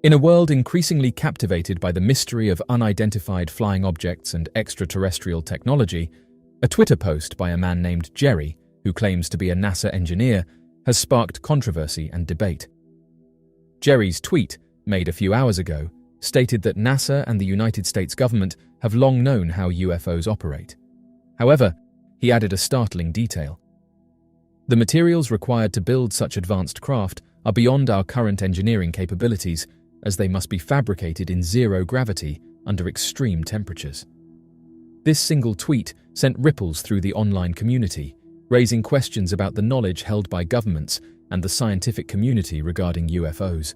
In a world increasingly captivated by the mystery of unidentified flying objects and extraterrestrial technology, a Twitter post by a man named Jerry, who claims to be a NASA engineer, has sparked controversy and debate. Jerry's tweet, made a few hours ago, stated that NASA and the United States government have long known how UFOs operate. However, he added a startling detail. The materials required to build such advanced craft are beyond our current engineering capabilities, as they must be fabricated in zero gravity under extreme temperatures. This single tweet sent ripples through the online community, raising questions about the knowledge held by governments and the scientific community regarding UFOs.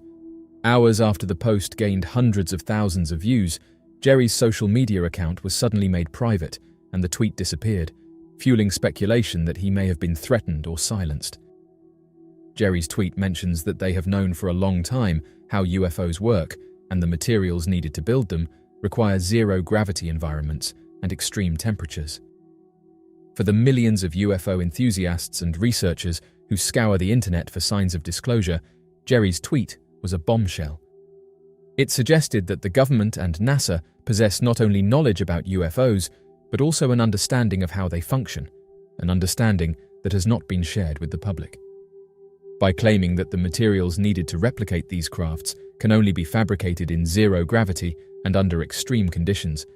Hours after the post gained hundreds of thousands of views, Jerry's social media account was suddenly made private and the tweet disappeared, fueling speculation that he may have been threatened or silenced. Jerry's tweet mentions that they have known for a long time how UFOs work, and the materials needed to build them require zero-gravity environments and extreme temperatures. For the millions of UFO enthusiasts and researchers who scour the internet for signs of disclosure, Jerry's tweet was a bombshell. It suggested that the government and NASA possess not only knowledge about UFOs, but also an understanding of how they function, an understanding that has not been shared with the public. By claiming that the materials needed to replicate these crafts can only be fabricated in zero gravity and under extreme conditions,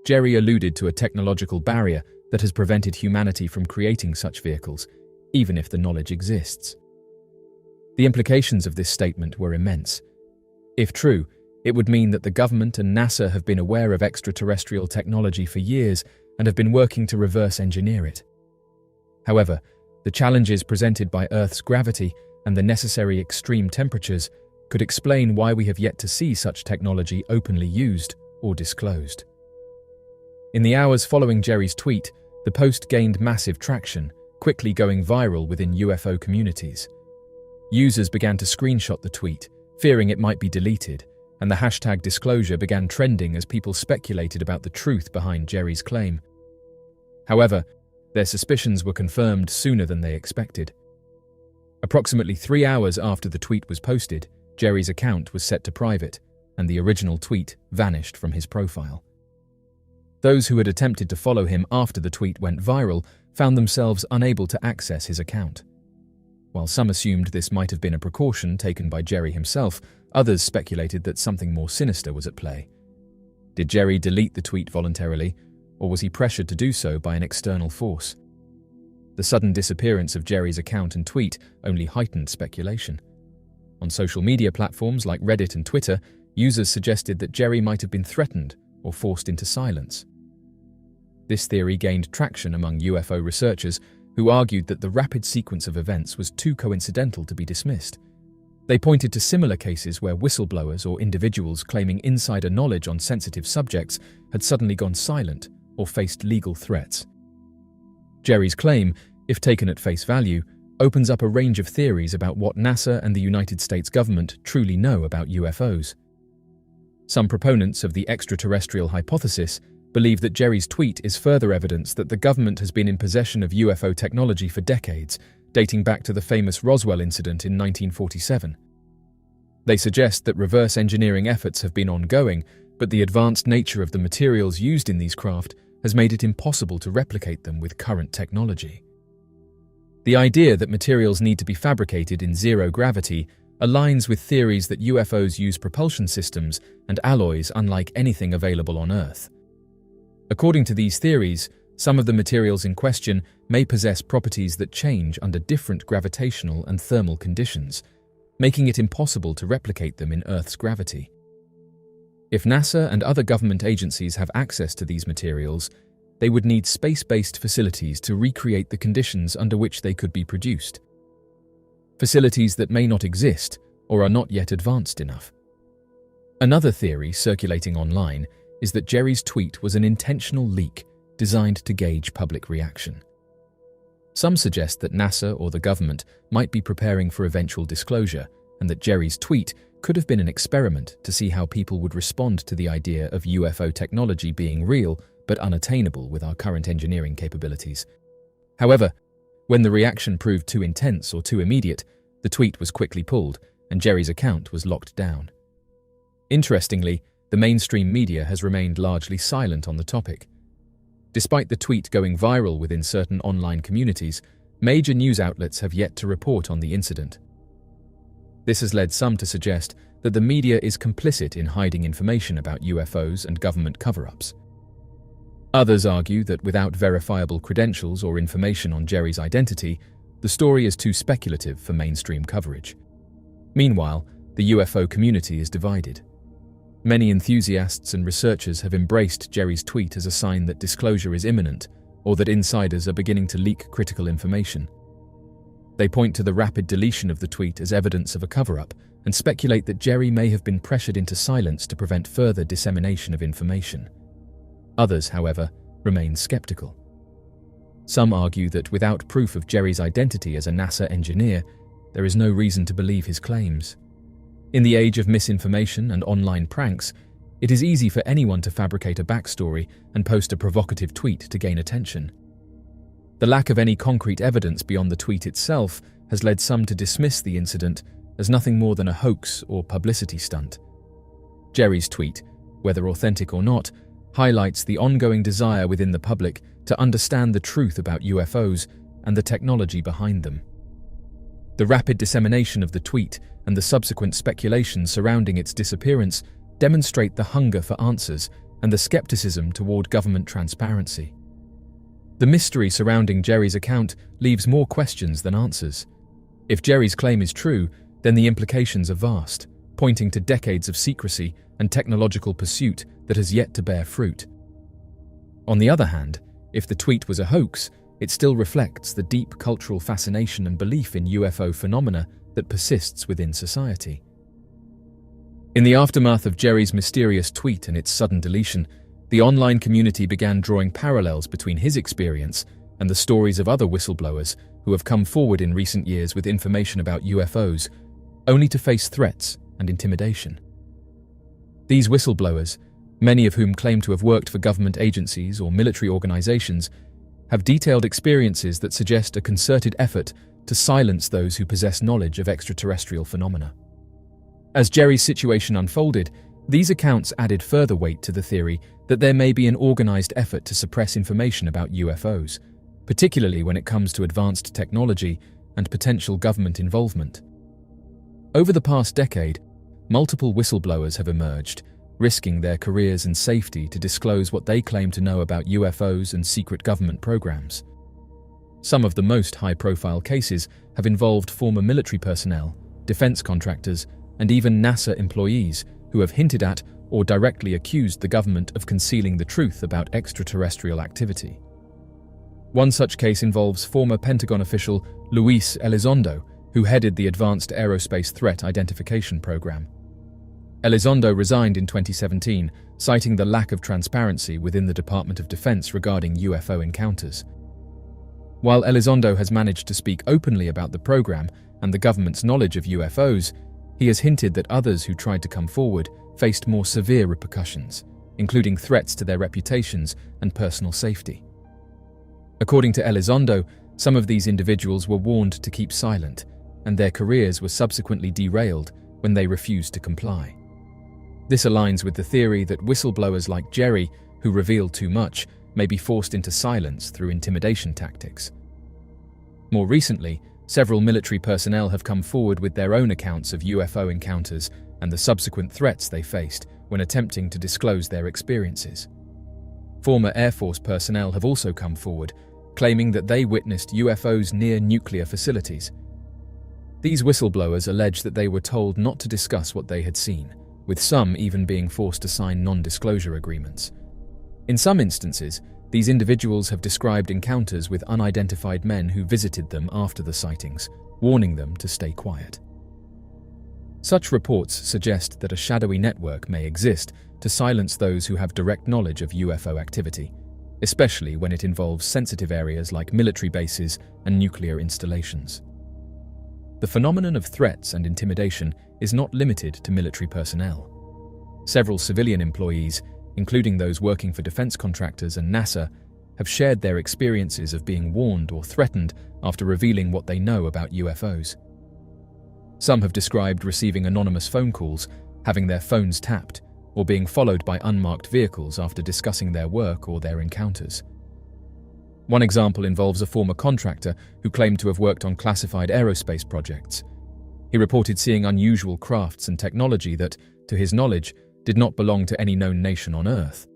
Jerry alluded to a technological barrier that has prevented humanity from creating such vehicles, even if the knowledge exists. The implications of this statement were immense. If true, it would mean that the government and NASA have been aware of extraterrestrial technology for years and have been working to reverse engineer it. However, the challenges presented by Earth's gravity and the necessary extreme temperatures could explain why we have yet to see such technology openly used or disclosed. In the hours following Jerry's tweet, the post gained massive traction, quickly going viral within UFO communities. Users began to screenshot the tweet, fearing it might be deleted, and the hashtag disclosure began trending as people speculated about the truth behind Jerry's claim. However, their suspicions were confirmed sooner than they expected. Approximately 3 hours after the tweet was posted, Jerry's account was set to private, and the original tweet vanished from his profile. Those who had attempted to follow him after the tweet went viral found themselves unable to access his account. While some assumed this might have been a precaution taken by Jerry himself, others speculated that something more sinister was at play. Did Jerry delete the tweet voluntarily, or was he pressured to do so by an external force? The sudden disappearance of Jerry's account and tweet only heightened speculation. On social media platforms like Reddit and Twitter, users suggested that Jerry might have been threatened or forced into silence. This theory gained traction among UFO researchers who argued that the rapid sequence of events was too coincidental to be dismissed. They pointed to similar cases where whistleblowers or individuals claiming insider knowledge on sensitive subjects had suddenly gone silent or faced legal threats. Jerry's claim, if taken at face value, opens up a range of theories about what NASA and the United States government truly know about UFOs. Some proponents of the extraterrestrial hypothesis believe that Jerry's tweet is further evidence that the government has been in possession of UFO technology for decades, dating back to the famous Roswell incident in 1947. They suggest that reverse engineering efforts have been ongoing, but the advanced nature of the materials used in these craft has made it impossible to replicate them with current technology. The idea that materials need to be fabricated in zero gravity aligns with theories that UFOs use propulsion systems and alloys unlike anything available on Earth. According to these theories, some of the materials in question may possess properties that change under different gravitational and thermal conditions, making it impossible to replicate them in Earth's gravity. If NASA and other government agencies have access to these materials, they would need space-based facilities to recreate the conditions under which they could be produced. Facilities that may not exist or are not yet advanced enough. Another theory circulating online is that Jerry's tweet was an intentional leak designed to gauge public reaction. Some suggest that NASA or the government might be preparing for eventual disclosure, and that Jerry's tweet could have been an experiment to see how people would respond to the idea of UFO technology being real but unattainable with our current engineering capabilities. However, when the reaction proved too intense or too immediate, the tweet was quickly pulled and Jerry's account was locked down. Interestingly, the mainstream media has remained largely silent on the topic. Despite the tweet going viral within certain online communities, major news outlets have yet to report on the incident. This has led some to suggest that the media is complicit in hiding information about UFOs and government cover-ups. Others argue that without verifiable credentials or information on Jerry's identity, the story is too speculative for mainstream coverage. Meanwhile, the UFO community is divided. Many enthusiasts and researchers have embraced Jerry's tweet as a sign that disclosure is imminent or that insiders are beginning to leak critical information. They point to the rapid deletion of the tweet as evidence of a cover-up and speculate that Jerry may have been pressured into silence to prevent further dissemination of information. Others, however, remain skeptical. Some argue that without proof of Jerry's identity as a NASA engineer, there is no reason to believe his claims. In the age of misinformation and online pranks, it is easy for anyone to fabricate a backstory and post a provocative tweet to gain attention. The lack of any concrete evidence beyond the tweet itself has led some to dismiss the incident as nothing more than a hoax or publicity stunt. Jerry's tweet, whether authentic or not, highlights the ongoing desire within the public to understand the truth about UFOs and the technology behind them. The rapid dissemination of the tweet and the subsequent speculation surrounding its disappearance demonstrate the hunger for answers and the skepticism toward government transparency. The mystery surrounding Jerry's account leaves more questions than answers. If Jerry's claim is true, then the implications are vast, pointing to decades of secrecy and technological pursuit that has yet to bear fruit. On the other hand, if the tweet was a hoax, it still reflects the deep cultural fascination and belief in UFO phenomena that persists within society. In the aftermath of Jerry's mysterious tweet and its sudden deletion, the online community began drawing parallels between his experience and the stories of other whistleblowers who have come forward in recent years with information about UFOs, only to face threats and intimidation. These whistleblowers, many of whom claim to have worked for government agencies or military organizations, have detailed experiences that suggest a concerted effort to silence those who possess knowledge of extraterrestrial phenomena. As Jerry's situation unfolded, these accounts added further weight to the theory that there may be an organized effort to suppress information about UFOs, particularly when it comes to advanced technology and potential government involvement. Over the past decade, multiple whistleblowers have emerged, risking their careers and safety to disclose what they claim to know about UFOs and secret government programs. Some of the most high-profile cases have involved former military personnel, defense contractors, and even NASA employees who have hinted at or directly accused the government of concealing the truth about extraterrestrial activity. One such case involves former Pentagon official Luis Elizondo, who headed the Advanced Aerospace Threat Identification Program. Elizondo resigned in 2017, citing the lack of transparency within the Department of Defense regarding UFO encounters. While Elizondo has managed to speak openly about the program and the government's knowledge of UFOs, he has hinted that others who tried to come forward faced more severe repercussions, including threats to their reputations and personal safety. According to Elizondo, some of these individuals were warned to keep silent, and their careers were subsequently derailed when they refused to comply. This aligns with the theory that whistleblowers like Jerry, who reveal too much, may be forced into silence through intimidation tactics. More recently, several military personnel have come forward with their own accounts of UFO encounters and the subsequent threats they faced when attempting to disclose their experiences. Former Air Force personnel have also come forward, claiming that they witnessed UFOs near nuclear facilities. These whistleblowers allege that they were told not to discuss what they had seen, with some even being forced to sign non-disclosure agreements. In some instances, these individuals have described encounters with unidentified men who visited them after the sightings, warning them to stay quiet. Such reports suggest that a shadowy network may exist to silence those who have direct knowledge of UFO activity, especially when it involves sensitive areas like military bases and nuclear installations. The phenomenon of threats and intimidation is not limited to military personnel. Several civilian employees, including those working for defense contractors and NASA, have shared their experiences of being warned or threatened after revealing what they know about UFOs. Some have described receiving anonymous phone calls, having their phones tapped, or being followed by unmarked vehicles after discussing their work or their encounters. One example involves a former contractor who claimed to have worked on classified aerospace projects. He reported seeing unusual crafts and technology that, to his knowledge, did not belong to any known nation on Earth.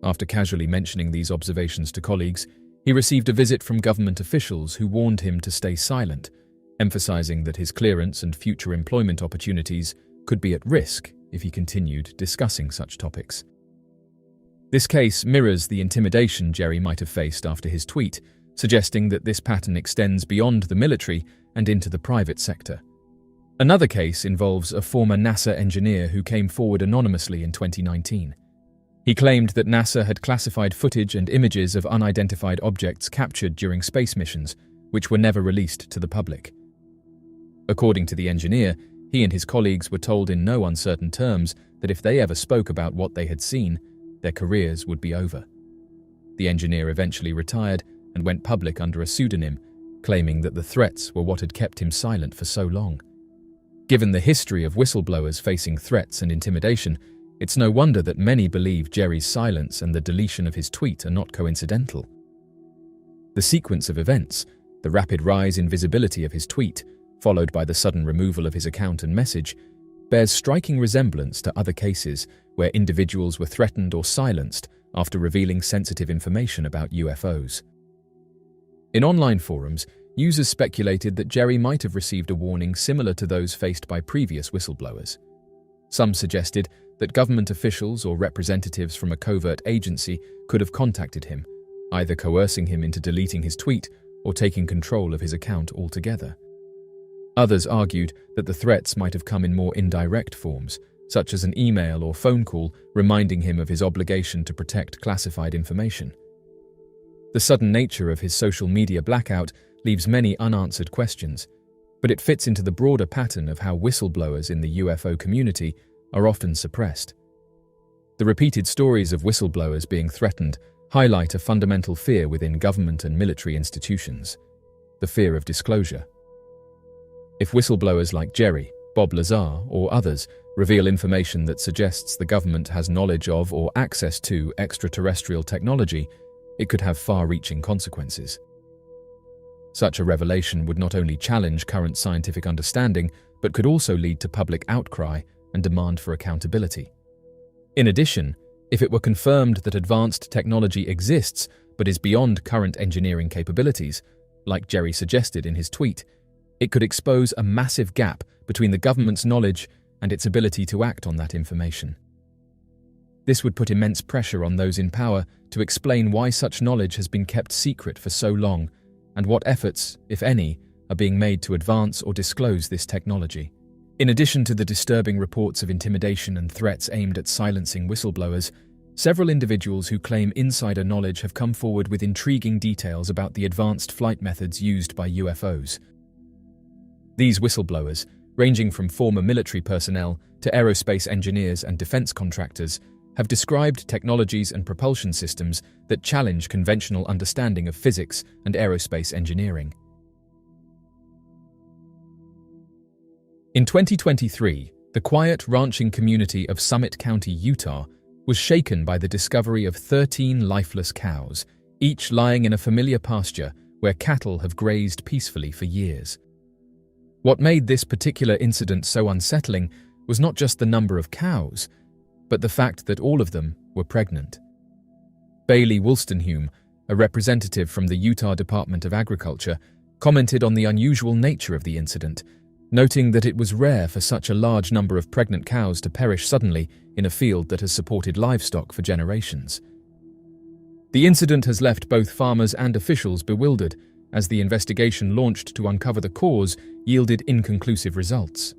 After casually mentioning these observations to colleagues, he received a visit from government officials who warned him to stay silent, emphasizing that his clearance and future employment opportunities could be at risk if he continued discussing such topics. This case mirrors the intimidation Jerry might have faced after his tweet, suggesting that this pattern extends beyond the military and into the private sector. Another case involves a former NASA engineer who came forward anonymously in 2019. He claimed that NASA had classified footage and images of unidentified objects captured during space missions, which were never released to the public. According to the engineer, he and his colleagues were told in no uncertain terms that if they ever spoke about what they had seen, their careers would be over. The engineer eventually retired and went public under a pseudonym, claiming that the threats were what had kept him silent for so long. Given the history of whistleblowers facing threats and intimidation, it's no wonder that many believe Jerry's silence and the deletion of his tweet are not coincidental. The sequence of events, the rapid rise in visibility of his tweet, followed by the sudden removal of his account and message, bears striking resemblance to other cases where individuals were threatened or silenced after revealing sensitive information about UFOs. In online forums, users speculated that Jerry might have received a warning similar to those faced by previous whistleblowers. Some suggested that government officials or representatives from a covert agency could have contacted him, either coercing him into deleting his tweet or taking control of his account altogether. Others argued that the threats might have come in more indirect forms, such as an email or phone call reminding him of his obligation to protect classified information. The sudden nature of his social media blackout leaves many unanswered questions, but it fits into the broader pattern of how whistleblowers in the UFO community are often suppressed. The repeated stories of whistleblowers being threatened highlight a fundamental fear within government and military institutions: the fear of disclosure. If whistleblowers like Jerry, Bob Lazar, or others reveal information that suggests the government has knowledge of or access to extraterrestrial technology, it could have far-reaching consequences. Such a revelation would not only challenge current scientific understanding, but could also lead to public outcry and demand for accountability. In addition, if it were confirmed that advanced technology exists but is beyond current engineering capabilities, like Jerry suggested in his tweet, it could expose a massive gap between the government's knowledge and its ability to act on that information. This would put immense pressure on those in power to explain why such knowledge has been kept secret for so long, and what efforts, if any, are being made to advance or disclose this technology. In addition to the disturbing reports of intimidation and threats aimed at silencing whistleblowers, several individuals who claim insider knowledge have come forward with intriguing details about the advanced flight methods used by UFOs. These whistleblowers, ranging from former military personnel to aerospace engineers and defense contractors, have described technologies and propulsion systems that challenge conventional understanding of physics and aerospace engineering. In 2023, the quiet ranching community of Summit County, Utah, was shaken by the discovery of 13 lifeless cows, each lying in a familiar pasture where cattle have grazed peacefully for years. What made this particular incident so unsettling was not just the number of cows, but the fact that all of them were pregnant. Bailey Wolstenhume, a representative from the Utah Department of Agriculture, commented on the unusual nature of the incident, noting that it was rare for such a large number of pregnant cows to perish suddenly in a field that has supported livestock for generations. The incident has left both farmers and officials bewildered, as the investigation launched to uncover the cause yielded inconclusive results.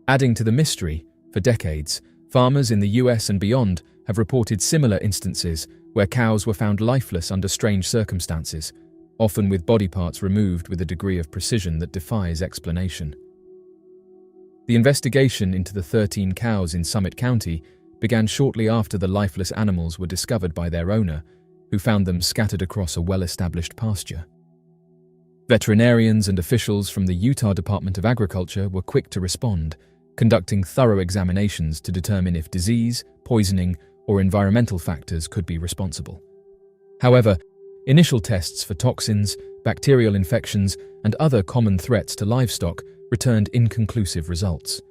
Adding to the mystery, for decades, farmers in the US and beyond have reported similar instances where cows were found lifeless under strange circumstances, often with body parts removed with a degree of precision that defies explanation. The investigation into the 13 cows in Summit County began shortly after the lifeless animals were discovered by their owner, who found them scattered across a well-established pasture. Veterinarians and officials from the Utah Department of Agriculture were quick to respond, conducting thorough examinations to determine if disease, poisoning, or environmental factors could be responsible. However, initial tests for toxins, bacterial infections, and other common threats to livestock returned inconclusive results.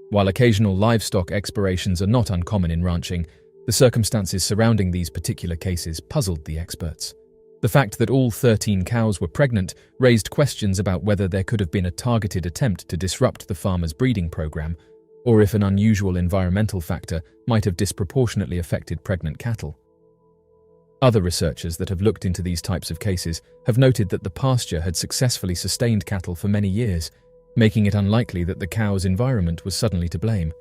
While occasional livestock expirations are not uncommon in ranching, the circumstances surrounding these particular cases puzzled the experts. The fact that all 13 cows were pregnant raised questions about whether there could have been a targeted attempt to disrupt the farmer's breeding program, or if an unusual environmental factor might have disproportionately affected pregnant cattle. Other researchers that have looked into these types of cases have noted that the pasture had successfully sustained cattle for many years, making it unlikely that the cow's environment was suddenly to blame.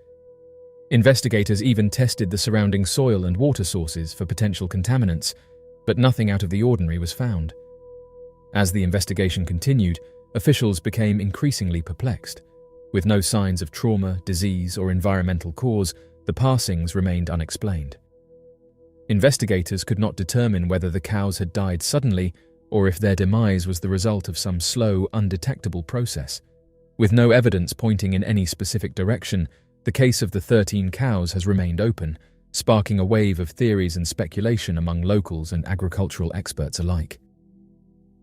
Investigators even tested the surrounding soil and water sources for potential contaminants, but nothing out of the ordinary was found. As the investigation continued, officials became increasingly perplexed. With no signs of trauma, disease, or environmental cause, the passings remained unexplained. Investigators could not determine whether the cows had died suddenly or if their demise was the result of some slow, undetectable process. With no evidence pointing in any specific direction, the case of the 13 cows has remained open, sparking a wave of theories and speculation among locals and agricultural experts alike.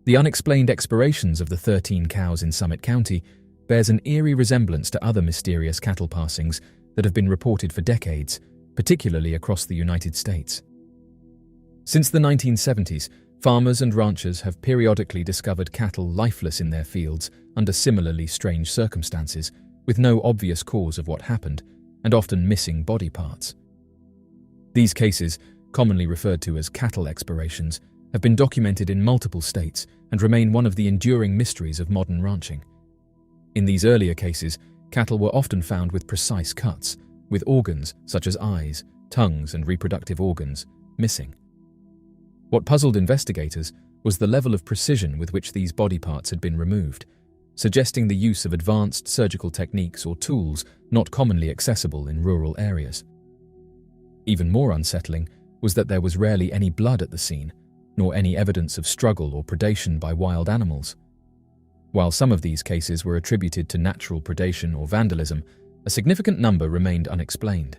The unexplained expirations of the 13 cows in Summit County bears an eerie resemblance to other mysterious cattle passings that have been reported for decades, particularly across the United States. Since the 1970s, farmers and ranchers have periodically discovered cattle lifeless in their fields under similarly strange circumstances, with no obvious cause of what happened, and often missing body parts. These cases, commonly referred to as cattle expirations, have been documented in multiple states and remain one of the enduring mysteries of modern ranching. In these earlier cases, cattle were often found with precise cuts, with organs such as eyes, tongues, and reproductive organs missing. What puzzled investigators was the level of precision with which these body parts had been removed, suggesting the use of advanced surgical techniques or tools not commonly accessible in rural areas. Even more unsettling was that there was rarely any blood at the scene, nor any evidence of struggle or predation by wild animals. While some of these cases were attributed to natural predation or vandalism, a significant number remained unexplained.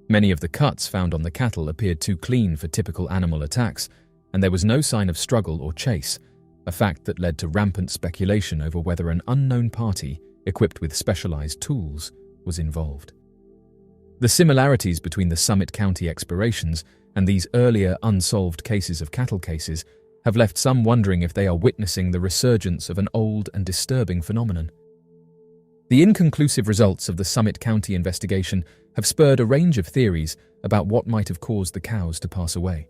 Many of the cuts found on the cattle appeared too clean for typical animal attacks, and there was no sign of struggle or chase, a fact that led to rampant speculation over whether an unknown party, equipped with specialized tools, was involved. The similarities between the Summit County expirations and these earlier unsolved cases of cattle cases have left some wondering if they are witnessing the resurgence of an old and disturbing phenomenon. The inconclusive results of the Summit County investigation have spurred a range of theories about what might have caused the cows to pass away.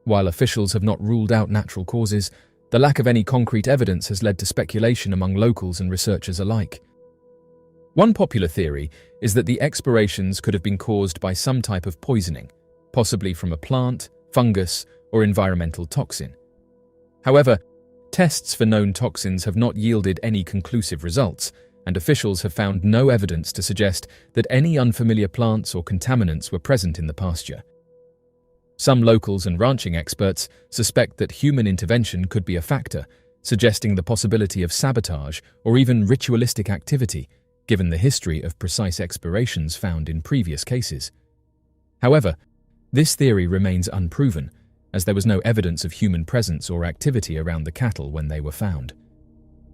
While officials have not ruled out natural causes, the lack of any concrete evidence has led to speculation among locals and researchers alike. One popular theory is that the expirations could have been caused by some type of poisoning, possibly from a plant, fungus, or environmental toxin. However, tests for known toxins have not yielded any conclusive results, and officials have found no evidence to suggest that any unfamiliar plants or contaminants were present in the pasture. Some locals and ranching experts suspect that human intervention could be a factor, suggesting the possibility of sabotage or even ritualistic activity, given the history of precise expirations found in previous cases. However, this theory remains unproven, as there was no evidence of human presence or activity around the cattle when they were found.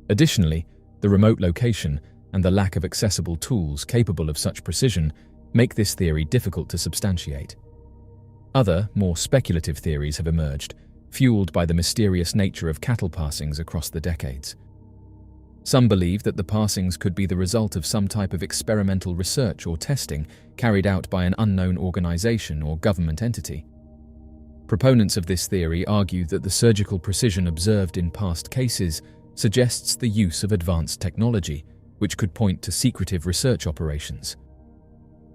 Additionally, the remote location and the lack of accessible tools capable of such precision make this theory difficult to substantiate. Other, more speculative theories have emerged, fueled by the mysterious nature of cattle passings across the decades. Some believe that the passings could be the result of some type of experimental research or testing carried out by an unknown organization or government entity. Proponents of this theory argue that the surgical precision observed in past cases suggests the use of advanced technology, which could point to secretive research operations.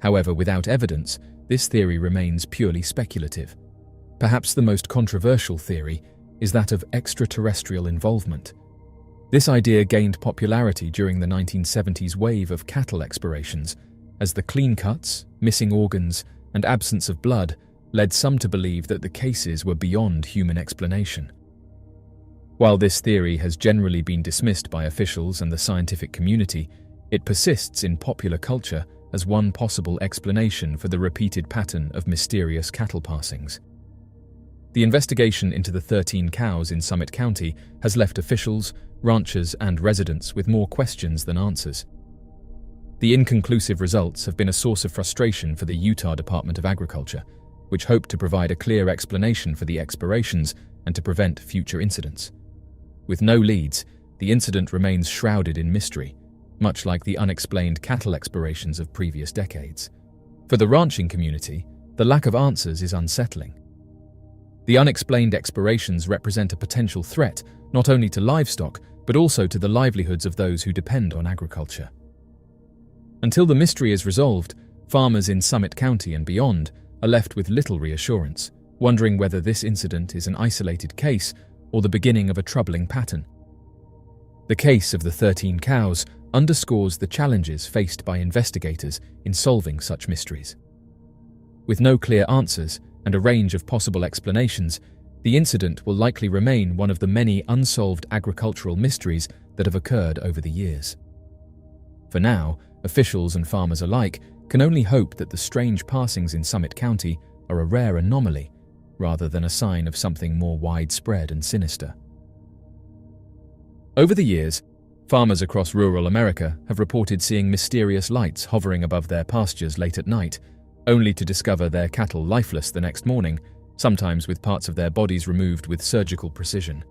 However, without evidence, this theory remains purely speculative. Perhaps the most controversial theory is that of extraterrestrial involvement. This idea gained popularity during the 1970s wave of cattle expirations, as the clean cuts, missing organs, and absence of blood led some to believe that the cases were beyond human explanation. While this theory has generally been dismissed by officials and the scientific community, It persists in popular culture as one possible explanation for the repeated pattern of mysterious cattle passings. The investigation into the 13 cows in Summit County has left officials, ranchers, and residents with more questions than answers. The inconclusive results have been a source of frustration for the Utah Department of Agriculture, which hoped to provide a clear explanation for the expirations and to prevent future incidents. With no leads, the incident remains shrouded in mystery, much like the unexplained cattle expirations of previous decades. For the ranching community, the lack of answers is unsettling. The unexplained expirations represent a potential threat not only to livestock, but also to the livelihoods of those who depend on agriculture. Until the mystery is resolved, farmers in Summit County and beyond are left with little reassurance, wondering whether this incident is an isolated case or the beginning of a troubling pattern. The case of the 13 cows underscores the challenges faced by investigators in solving such mysteries. With no clear answers and a range of possible explanations, the incident will likely remain one of the many unsolved agricultural mysteries that have occurred over the years. For now, officials and farmers alike can only hope that the strange passings in Summit County are a rare anomaly rather than a sign of something more widespread and sinister. Over the years, farmers across rural America have reported seeing mysterious lights hovering above their pastures late at night, only to discover their cattle lifeless the next morning, sometimes with parts of their bodies removed with surgical precision.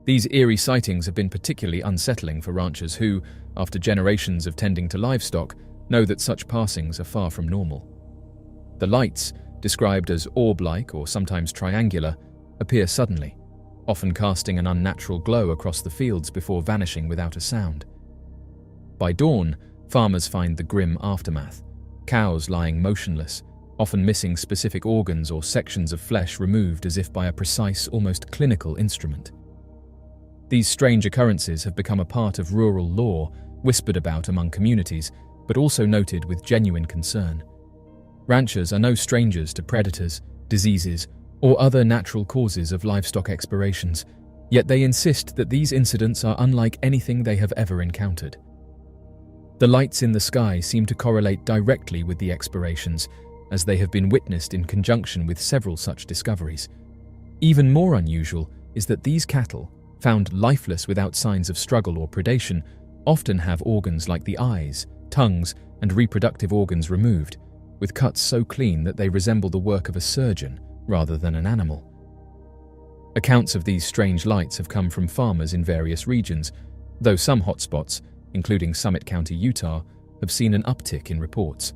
These eerie sightings have been particularly unsettling for ranchers who, after generations of tending to livestock, know that such passings are far from normal. The lights, described as orb-like or sometimes triangular, appear suddenly, often casting an unnatural glow across the fields before vanishing without a sound. By dawn, farmers find the grim aftermath: cows lying motionless, often missing specific organs or sections of flesh removed as if by a precise, almost clinical instrument. These strange occurrences have become a part of rural lore, whispered about among communities, but also noted with genuine concern. Ranchers are no strangers to predators, diseases, or other natural causes of livestock expirations, yet they insist that these incidents are unlike anything they have ever encountered. The lights in the sky seem to correlate directly with the expirations, as they have been witnessed in conjunction with several such discoveries. Even more unusual is that these cattle, found lifeless without signs of struggle or predation, often have organs like the eyes, tongues, and reproductive organs removed, with cuts so clean that they resemble the work of a surgeon rather than an animal. Accounts of these strange lights have come from farmers in various regions, though some hotspots, including Summit County, Utah, have seen an uptick in reports.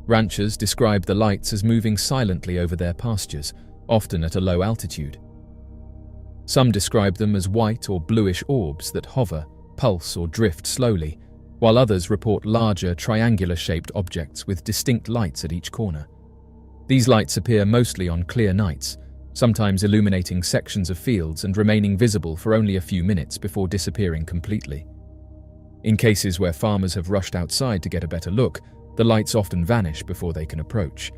Ranchers describe the lights as moving silently over their pastures, often at a low altitude. Some describe them as white or bluish orbs that hover, pulse, or drift slowly, while others report larger, triangular-shaped objects with distinct lights at each corner. These lights appear mostly on clear nights, sometimes illuminating sections of fields and remaining visible for only a few minutes before disappearing completely. In cases where farmers have rushed outside to get a better look, the lights often vanish before they can approach.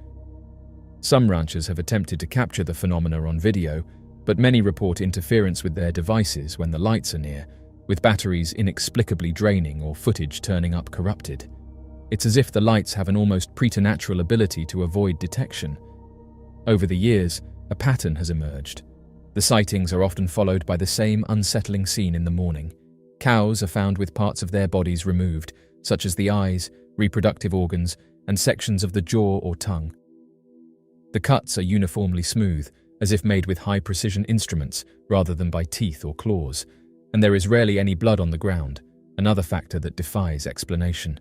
Some ranchers have attempted to capture the phenomena on video, but many report interference with their devices when the lights are near, with batteries inexplicably draining or footage turning up corrupted. It's as if the lights have an almost preternatural ability to avoid detection. Over the years, a pattern has emerged. The sightings are often followed by the same unsettling scene in the morning. Cows are found with parts of their bodies removed, such as the eyes, reproductive organs, and sections of the jaw or tongue. The cuts are uniformly smooth, as if made with high-precision instruments rather than by teeth or claws, and there is rarely any blood on the ground, another factor that defies explanation.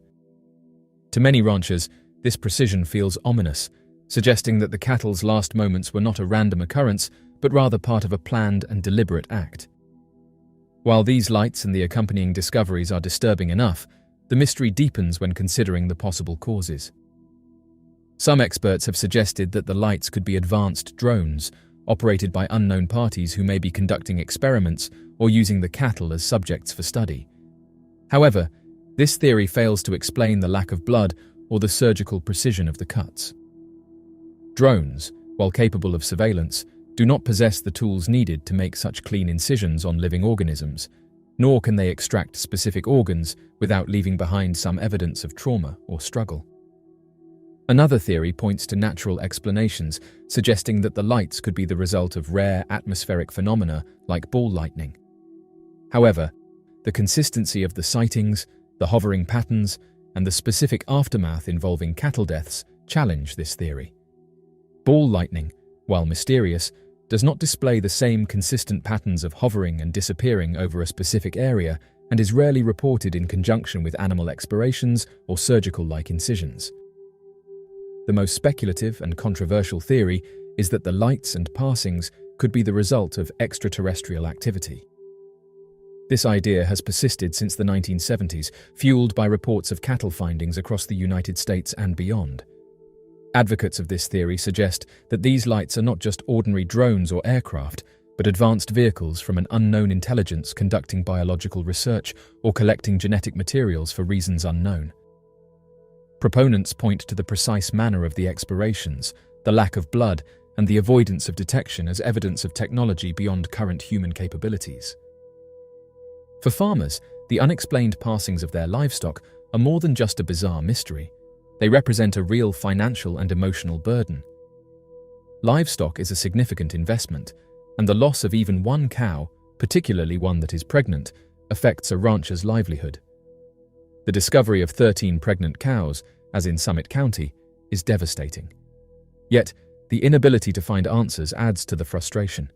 To many ranchers, this precision feels ominous, suggesting that the cattle's last moments were not a random occurrence, but rather part of a planned and deliberate act. While these lights and the accompanying discoveries are disturbing enough, the mystery deepens when considering the possible causes. Some experts have suggested that the lights could be advanced drones, operated by unknown parties who may be conducting experiments or using the cattle as subjects for study. However, this theory fails to explain the lack of blood or the surgical precision of the cuts. Drones, while capable of surveillance, do not possess the tools needed to make such clean incisions on living organisms, nor can they extract specific organs without leaving behind some evidence of trauma or struggle. Another theory points to natural explanations, suggesting that the lights could be the result of rare atmospheric phenomena like ball lightning. However, the consistency of the sightings, the hovering patterns, and the specific aftermath involving cattle deaths challenge this theory. Ball lightning, while mysterious, does not display the same consistent patterns of hovering and disappearing over a specific area and is rarely reported in conjunction with animal expirations or surgical-like incisions. The most speculative and controversial theory is that the lights and passings could be the result of extraterrestrial activity. This idea has persisted since the 1970s, fueled by reports of cattle findings across the United States and beyond. Advocates of this theory suggest that these lights are not just ordinary drones or aircraft, but advanced vehicles from an unknown intelligence conducting biological research or collecting genetic materials for reasons unknown. Proponents point to the precise manner of the expirations, the lack of blood, and the avoidance of detection as evidence of technology beyond current human capabilities. For farmers, the unexplained passings of their livestock are more than just a bizarre mystery. They represent a real financial and emotional burden. Livestock is a significant investment, and the loss of even one cow, particularly one that is pregnant, affects a rancher's livelihood. The discovery of 13 pregnant cows, as in Summit County, is devastating. Yet, the inability to find answers adds to the frustration.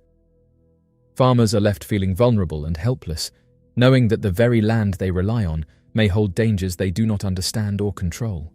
Farmers are left feeling vulnerable and helpless, knowing that the very land they rely on may hold dangers they do not understand or control.